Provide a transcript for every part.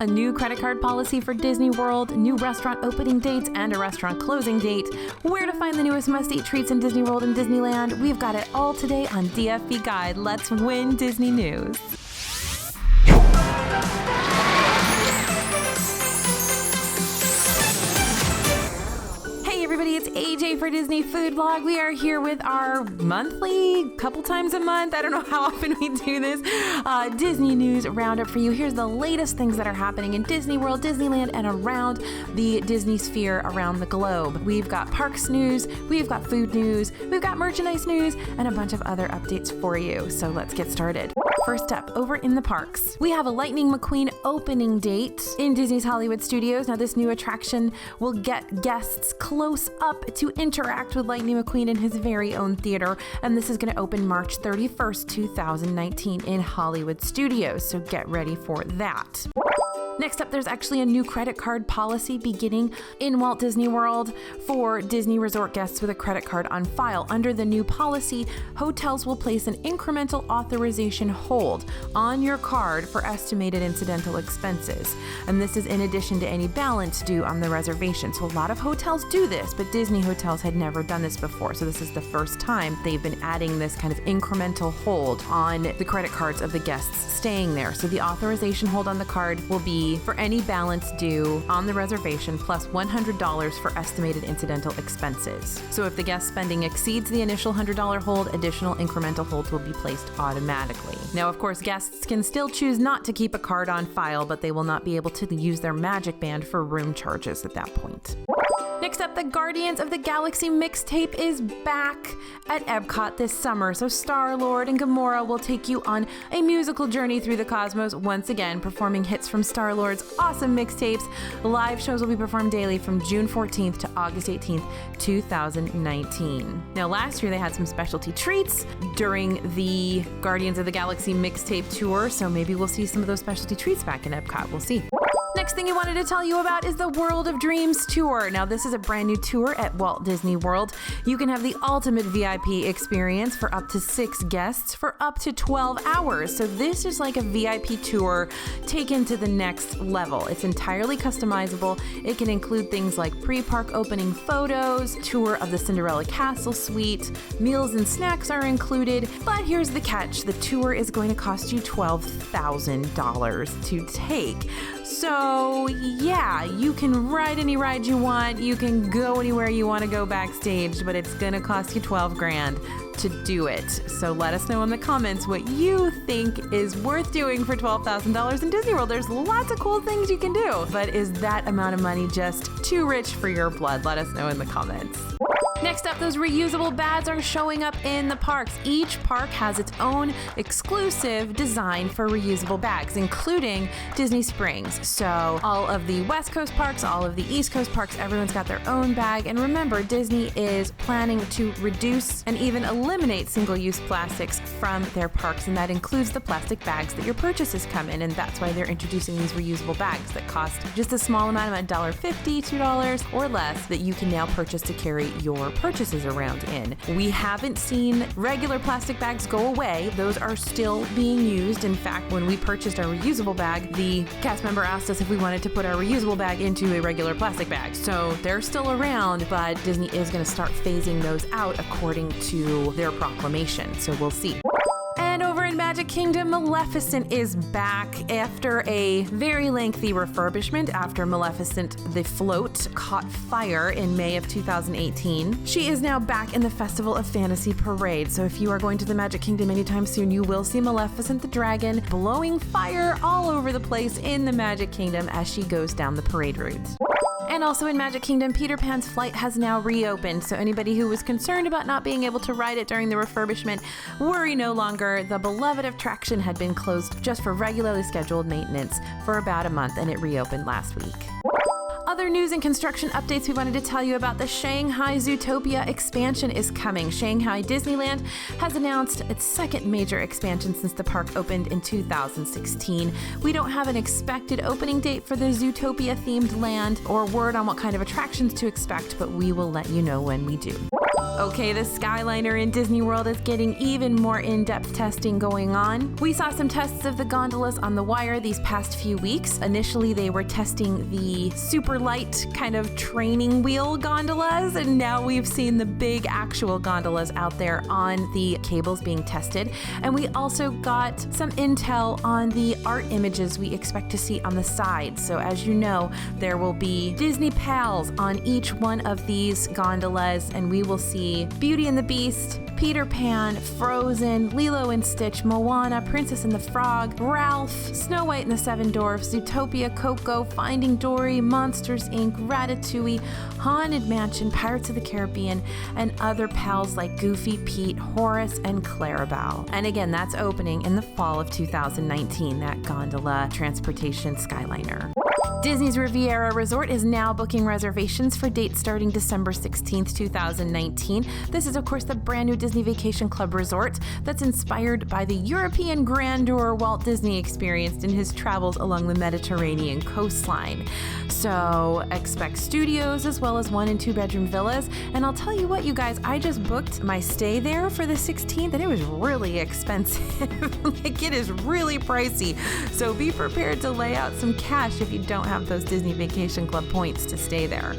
A new credit card policy for Disney World, new restaurant opening dates, and a restaurant closing date. Where to find the newest must-eat treats in Disney World and Disneyland. We've got it all today on DFB Guide. Let's win Disney News. Everybody, it's AJ for Disney Food Vlog. We are here with our monthly, couple times a month, I don't know how often we do this, Disney News Roundup for you. Here's the latest things that are happening in Disney World, Disneyland, and around the Disney sphere around the globe. We've got parks news, we've got food news, we've got merchandise news, and a bunch of other updates for you. So let's get started. First up, over in the parks, we have a Lightning McQueen opening date in Disney's Hollywood Studios. Now, this new attraction will get guests close up to interact with Lightning McQueen in his very own theater, and this is going to open March 31st, 2019 in Hollywood Studios, so get ready for that. Next up, there's actually a new credit card policy beginning in Walt Disney World for Disney Resort guests with a credit card on file. Under the new policy, hotels will place an incremental authorization hold on your card for estimated incidental expenses. And this is in addition to any balance due on the reservation. So a lot of hotels do this, but Disney hotels had never done this before. So this is the first time they've been adding this kind of incremental hold on the credit cards of the guests staying there. So the authorization hold on the card will be for any balance due on the reservation plus $100 for estimated incidental expenses. So if the guest spending exceeds the initial $100 hold, additional incremental holds will be placed automatically. Now, of course, guests can still choose not to keep a card on file, but they will not be able to use their Magic Band for room charges at that point. Next up, the Guardians of the Galaxy mixtape is back at Epcot this summer. So Star-Lord and Gamora will take you on a musical journey through the cosmos once again, performing hits from Star-Lord's awesome mixtapes. Live shows will be performed daily from June 14th to August 18th, 2019. Now, last year they had some specialty treats during the Guardians of the Galaxy mixtape tour, so maybe we'll see some of those specialty treats back in Epcot. We'll see. Next thing you wanted to tell you about is the World of Dreams tour. Now, this is a brand new tour at Walt Disney World. You can have the ultimate VIP experience for up to 6 guests for up to 12 hours. So this is like a VIP tour taken to the next level. It's entirely customizable. It can include things like pre-park opening photos, tour of the Cinderella Castle suite, meals and snacks are included. But here's the catch. The tour is going to cost you $12,000 to take. So yeah, you can ride any ride you want, you can go anywhere you want to go backstage, but it's gonna cost you $12,000 to do it. So let us know in the comments what you think is worth doing for $12,000 in Disney World. There's lots of cool things you can do, but is that amount of money just too rich for your blood? Let us know in the comments. Next up, those reusable bags are showing up in the parks. Each park has its own exclusive design for reusable bags, including Disney Springs. So all of the West Coast parks, all of the East Coast parks, everyone's got their own bag. And remember, Disney is planning to reduce and even eliminate single-use plastics from their parks, and that includes the plastic bags that your purchases come in. And that's why they're introducing these reusable bags that cost just a small amount of $1.50, $2 or less that you can now purchase to carry your purchases around in. We haven't seen regular plastic bags go away. Those are still being used. In fact, when we purchased our reusable bag, the cast member asked us if we wanted to put our reusable bag into a regular plastic bag. So they're still around, but Disney is going to start phasing those out according to their proclamation. So we'll see. And over in Magic Kingdom, Maleficent is back after a very lengthy refurbishment after Maleficent the Float caught fire in May of 2018. She is now back in the Festival of Fantasy Parade. So if you are going to the Magic Kingdom anytime soon, you will see Maleficent the Dragon blowing fire all over the place in the Magic Kingdom as she goes down the parade route. And also in Magic Kingdom, Peter Pan's flight has now reopened, so anybody who was concerned about not being able to ride it during the refurbishment, worry no longer. The beloved attraction had been closed just for regularly scheduled maintenance for about a month, and it reopened last week. Other news and construction updates we wanted to tell you about. The Shanghai Zootopia expansion is coming. Shanghai Disneyland has announced its second major expansion since the park opened in 2016. We don't have an expected opening date for the Zootopia themed land or word on what kind of attractions to expect, but we will let you know when we do. Okay, the Skyliner in Disney World is getting even more in-depth testing going on. We saw some tests of the gondolas on the wire these past few weeks. Initially, they were testing the super light kind of training wheel gondolas, and now we've seen the big actual gondolas out there on the cables being tested. And we also got some intel on the art images we expect to see on the side. So as you know, there will be Disney pals on each one of these gondolas, and we will see Beauty and the Beast, Peter Pan, Frozen, Lilo and Stitch, Moana, Princess and the Frog, Ralph, Snow White and the Seven Dwarfs, Zootopia, Coco, Finding Dory, Monsters Inc., Ratatouille, Haunted Mansion, Pirates of the Caribbean, and other pals like Goofy, Pete, Horace, and Clarabelle. And again, that's opening in the fall of 2019, that gondola transportation Skyliner. Disney's Riviera Resort is now booking reservations for dates starting December 16th, 2019. This is, of course, the brand new Disney Vacation Club resort that's inspired by the European grandeur Walt Disney experienced in his travels along the Mediterranean coastline. So expect studios as well as 1- and 2-bedroom villas. And I'll tell you what, you guys, I just booked my stay there for the 16th and it was really expensive. Like, it is really pricey. So be prepared to lay out some cash if you don't have those Disney Vacation Club points to stay there.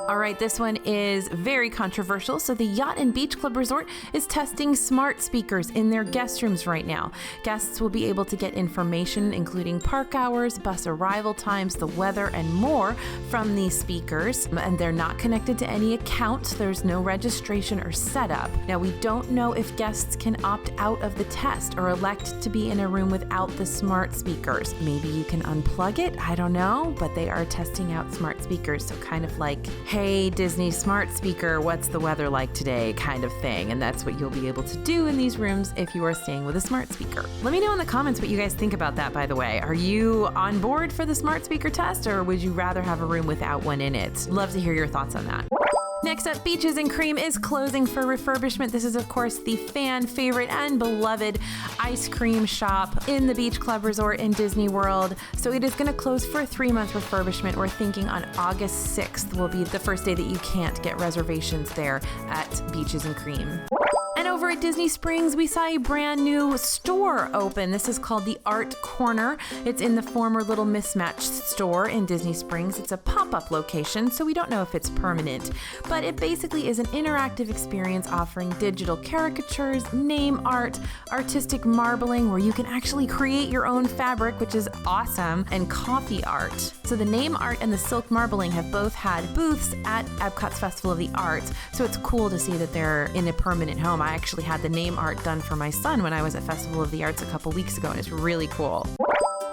All right, this one is very controversial. So the Yacht and Beach Club Resort is testing smart speakers in their guest rooms right now. Guests will be able to get information, including park hours, bus arrival times, the weather, and more from these speakers. And they're not connected to any account. There's no registration or setup. Now, we don't know if guests can opt out of the test or elect to be in a room without the smart speakers. Maybe you can unplug it. I don't know, but they are testing out smart speakers. So kind of like, hey, Disney smart speaker, what's the weather like today kind of thing. And that's what you'll be able to do in these rooms if you are staying with a smart speaker. Let me know in the comments what you guys think about that, by the way. Are you on board for the smart speaker test, or would you rather have a room without one in it? Love to hear your thoughts on that. Next up, Beaches and Cream is closing for refurbishment. This is, of course, the fan favorite and beloved ice cream shop in the Beach Club Resort in Disney World. So it is going to close for a 3-month refurbishment. We're thinking on August 6th will be the first day that you can't get reservations there at Beaches and Cream. And over at Disney Springs, we saw a brand new store open. This is called the Art Corner. It's in the former Little Mismatched store in Disney Springs. It's a pop-up location, so we don't know if it's permanent. But it basically is an interactive experience offering digital caricatures, name art, artistic marbling, where you can actually create your own fabric, which is awesome, and coffee art. So the name art and the silk marbling have both had booths at Epcot's Festival of the Arts, so it's cool to see that they're in a permanent home. I actually had the name art done for my son when I was at Festival of the Arts a couple weeks ago, and it's really cool.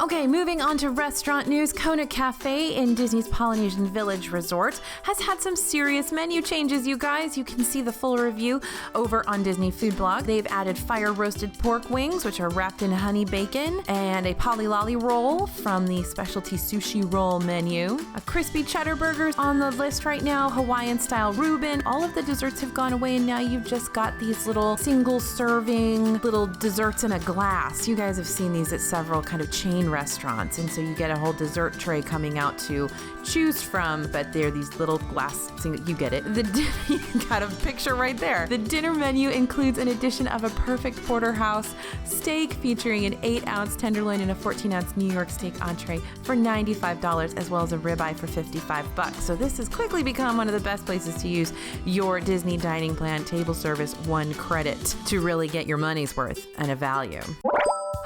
Okay, moving on to restaurant news. Kona Café in Disney's Polynesian Village Resort has had some serious menu changes, you guys. You can see the full review over on Disney Food Blog. They've added fire-roasted pork wings, which are wrapped in honey bacon, and a polylolly roll from the specialty sushi roll menu. A crispy cheddar burger's on the list right now, Hawaiian-style Reuben. All of the desserts have gone away, and now you've just got these little single-serving little desserts in a glass. You guys have seen these at several kind of chain restaurants, and so you get a whole dessert tray coming out to choose from, but they're these little glass, you get it. You got a picture right there. The dinner menu includes an addition of a perfect porterhouse steak featuring an 8-ounce tenderloin and a 14-ounce New York steak entree for $95, as well as a ribeye for $55. So this has quickly become one of the best places to use your Disney dining plan table service 1 credit to really get your money's worth and a value.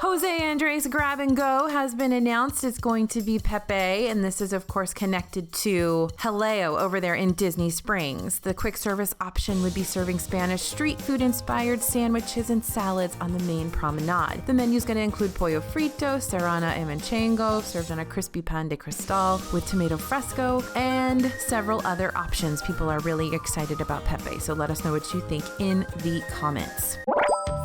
Jose Andres Grab and Go has been announced. It's going to be Pepe, and this is, of course, connected to Jaleo over there in Disney Springs. The quick service option would be serving Spanish street food-inspired sandwiches and salads on the main promenade. The menu is going to include pollo frito, serrana y manchego, served on a crispy pan de cristal with tomato fresco, and several other options. People are really excited about Pepe, so let us know what you think in the comments.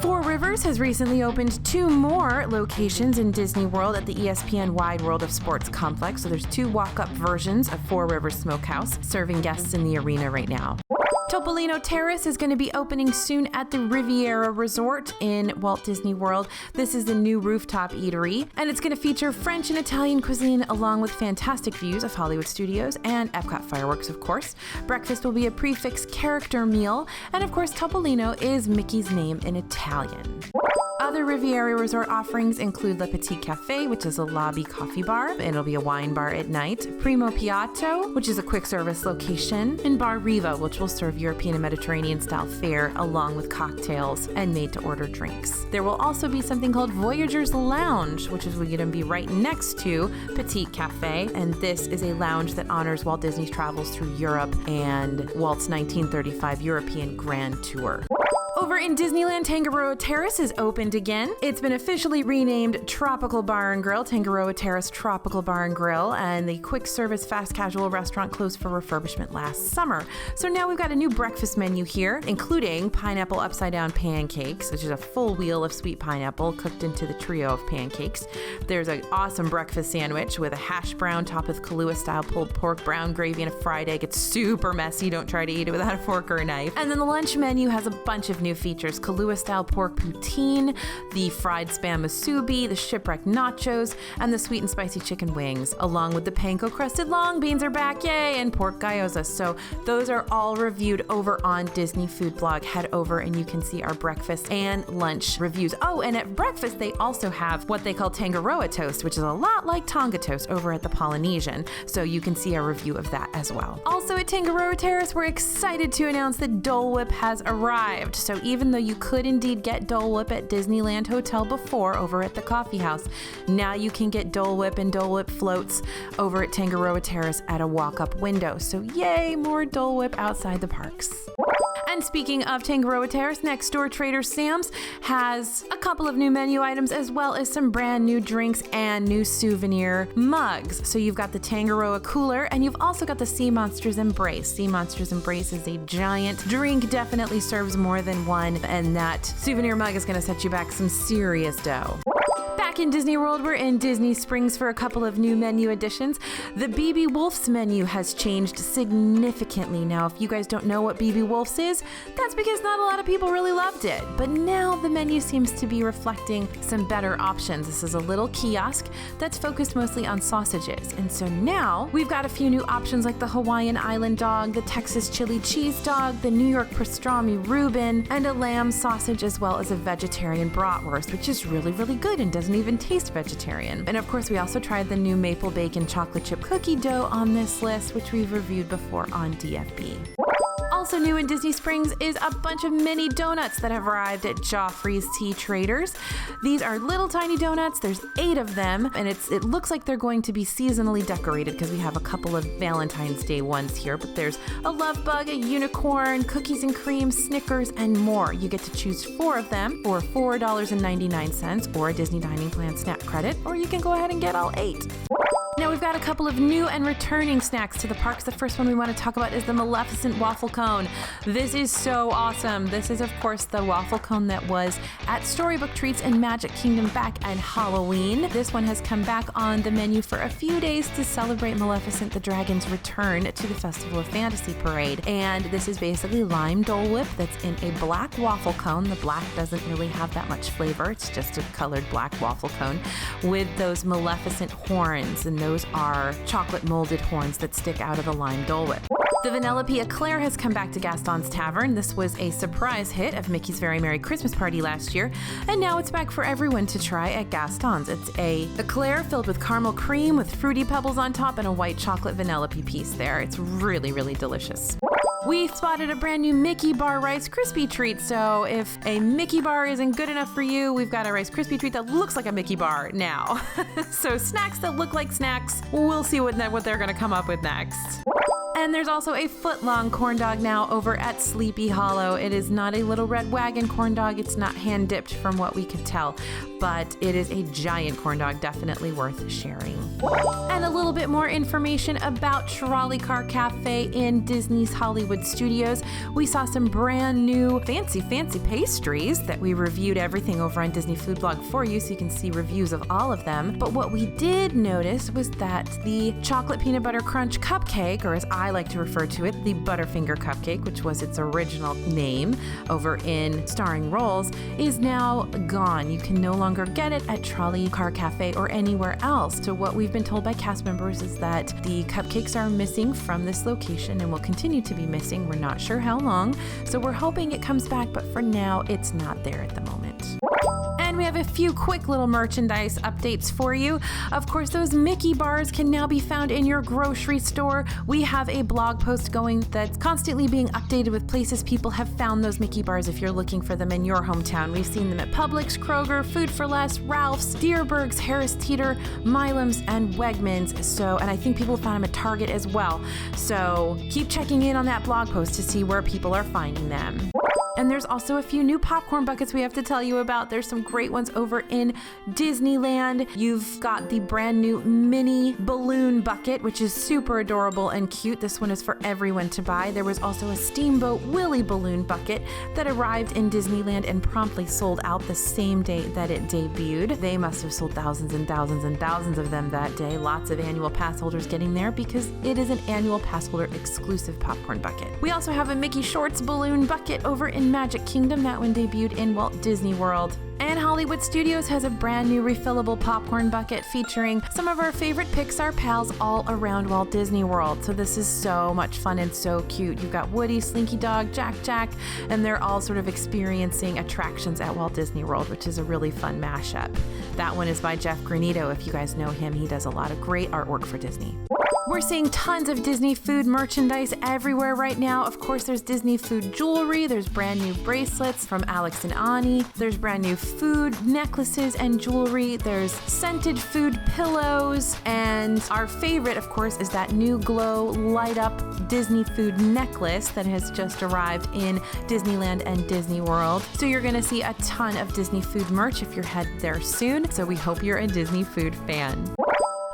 Four Rivers has recently opened 2 more locations in Disney World at the ESPN Wide World of Sports complex. So there's 2 walk-up versions of Four Rivers Smokehouse serving guests in the arena right now. Topolino Terrace is going to be opening soon at the Riviera Resort in Walt Disney World. This is the new rooftop eatery, and it's going to feature French and Italian cuisine along with fantastic views of Hollywood Studios and Epcot fireworks, of course. Breakfast will be a prix-fixe character meal, and of course Topolino is Mickey's name in Italian. Other Riviera Resort offerings include Le Petit Café, which is a lobby coffee bar, and it'll be a wine bar at night, Primo Piatto, which is a quick service location, and Bar Riva, which will serve European and Mediterranean style fare along with cocktails and made-to-order drinks. There will also be something called Voyageurs Lounge, which is going to be right next to Petit Café, and this is a lounge that honors Walt Disney's travels through Europe and Walt's 1935 European Grand Tour. Over in Disneyland, Tangaroa Terrace is opened again. It's been officially renamed Tropical Bar and Grill, Tangaroa Terrace Tropical Bar and Grill, and the quick service fast casual restaurant closed for refurbishment last summer. So now we've got a new breakfast menu here, including pineapple upside down pancakes, which is a full wheel of sweet pineapple cooked into the trio of pancakes. There's an awesome breakfast sandwich with a hash brown topped with Kahlua style pulled pork, brown gravy, and a fried egg. It's super messy. Don't try to eat it without a fork or a knife. And then the lunch menu has a bunch of new features: Kahlua style pork poutine, the fried spam musubi, the shipwreck nachos, and the sweet and spicy chicken wings, along with the panko crusted long beans are back, yay, and pork gyoza. So those are all reviewed over on Disney Food Blog. Head over and you can see our breakfast and lunch reviews. Oh, and at breakfast they also have what they call Tangaroa toast, which is a lot like Tonga toast over at the Polynesian. So you can see our review of that as well. Also at Tangaroa Terrace, we're excited to announce that Dole Whip has arrived. So even though you could indeed get Dole Whip at Disneyland Hotel before over at the coffee house, now you can get Dole Whip and Dole Whip floats over at Tangaroa Terrace at a walk-up window. So yay, more Dole Whip outside the parks. And speaking of Tangaroa Terrace, next door Trader Sam's has a couple of new menu items as well as some brand new drinks and new souvenir mugs. So you've got the Tangaroa cooler and you've also got the Sea Monsters Embrace. Sea Monsters Embrace is a giant drink, definitely serves more than one, and that souvenir mug is going to set you back some serious dough. Back in Disney World, we're in Disney Springs for a couple of new menu additions. The BB Wolf's menu has changed significantly. Now, if you guys don't know what BB Wolf's is, that's because not a lot of people really loved it. But now the menu seems to be reflecting some better options. This is a little kiosk that's focused mostly on sausages. And so now we've got a few new options like the Hawaiian Island dog, the Texas chili cheese dog, the New York pastrami Reuben, and a lamb sausage, as well as a vegetarian bratwurst, which is really, really good and doesn't even taste vegetarian. And of course, we also tried the new maple bacon chocolate chip cookie dough on this list, which we've reviewed before on DFB. Also new in Disney Springs is a bunch of mini donuts that have arrived at Joffrey's Tea Traders. These are little tiny donuts. There's 8 of them, and it looks like they're going to be seasonally decorated because we have a couple of Valentine's Day ones here, but there's a love bug, a unicorn, cookies and cream, Snickers, and more. You get to choose 4 of them for $4.99 or a Disney Dining Plan snack credit, or you can go ahead and get all 8. Now we've got a couple of new and returning snacks to the parks. The first one we want to talk about is the Maleficent waffle cone. This is so awesome. This is, of course, the waffle cone that was at Storybook Treats and Magic Kingdom back at Halloween. This one has come back on the menu for a few days to celebrate Maleficent the Dragon's return to the Festival of Fantasy Parade. And this is basically lime Dole Whip that's in a black waffle cone. The black doesn't really have that much flavor. It's just a colored black waffle cone with those Maleficent horns, and those are chocolate molded horns that stick out of the lime Dole Whip. The Vanellope Eclair has come back to Gaston's Tavern. This was a surprise hit of Mickey's Very Merry Christmas Party last year, and now it's back for everyone to try at Gaston's. It's a eclair filled with caramel cream with fruity pebbles on top and a white chocolate Vanellope piece there. It's really, really delicious. We spotted a brand new Mickey Bar Rice Krispy treat, so if a Mickey bar isn't good enough for you, we've got a Rice Krispie treat that looks like a Mickey bar now. So snacks that look like snacks, we'll see what they're going to come up with next. And there's also a foot-long corn dog now over at Sleepy Hollow. It is not a little red wagon corn dog. It's not hand-dipped from what we could tell, but it is a giant corn dog, definitely worth sharing. And a little bit more information about Trolley Car Cafe in Disney's Hollywood Studios. We saw some brand new fancy pastries that we reviewed everything over on Disney Food Blog for you, so you can see reviews of all of them. But what we did notice was that the chocolate peanut butter crunch cupcake, or as I I like to refer to it, the Butterfinger Cupcake, which was its original name over in Starring Rolls, is now gone. You can no longer get it at Trolley, Car Café, or anywhere else. So what we've been told by cast members is that the cupcakes are missing from this location and will continue to be missing. We're not sure how long, so we're hoping it comes back, but for now, it's not there at the moment. And we have a few quick little merchandise updates for you. Of course, those Mickey bars can now be found in your grocery store. We have a blog post going that's constantly being updated with places people have found those Mickey bars if you're looking for them in your hometown. We've seen them at Publix, Kroger, Food for Less, Ralph's, Deerberg's, Harris Teeter, Milam's, and Wegmans. And I think people found them at Target as well. So keep checking in on that blog post to see where people are finding them. And there's also a few new popcorn buckets we have to tell you about. There's some great ones over in Disneyland. You've got the brand new mini balloon bucket, which is super adorable and cute. This one is for everyone to buy. There was also a Steamboat Willie balloon bucket that arrived in Disneyland and promptly sold out the same day that it debuted. They must have sold thousands and thousands and thousands of them that day. Lots of annual pass holders getting there because it is an annual pass holder exclusive popcorn bucket. We also have a Mickey Shorts balloon bucket over in Magic Kingdom. That one debuted in Walt Disney World. And Hollywood Studios has a brand new refillable popcorn bucket featuring some of our favorite Pixar pals all around Walt Disney World. So this is so much fun and so cute. You've got Woody, Slinky Dog, Jack, and they're all sort of experiencing attractions at Walt Disney World, which is a really fun mashup. That one is by Jeff Granito. If you guys know him, he does a lot of great artwork for Disney. We're seeing tons of Disney food merchandise everywhere right now. Of course, there's Disney food jewelry. There's brand new bracelets from Alex and Ani. There's brand new food necklaces and jewelry. There's scented food pillows. And our favorite, of course, is that new glow light up Disney food necklace that has just arrived in Disneyland and Disney World. So you're going to see a ton of Disney food merch if you're headed there soon. So we hope you're a Disney food fan.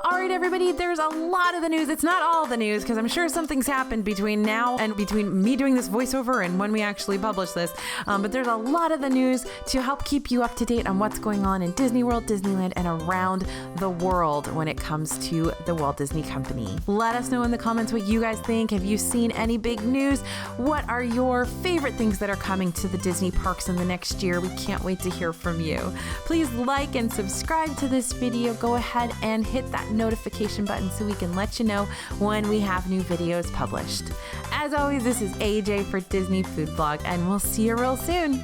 All right, everybody, there's a lot of the news. It's not all the news because I'm sure something's happened between now and between me doing this voiceover and when we actually publish this. But there's a lot of the news to help keep you up to date on what's going on in Disney World, Disneyland, and around the world when it comes to the Walt Disney Company. Let us know in the comments what you guys think. Have you seen any big news? What are your favorite things that are coming to the Disney parks in the next year? We can't wait to hear from you. Please like and subscribe to this video. Go ahead and hit that notification button so we can let you know when we have new videos published. As always, this is AJ for Disney Food Blog, and we'll see you real soon.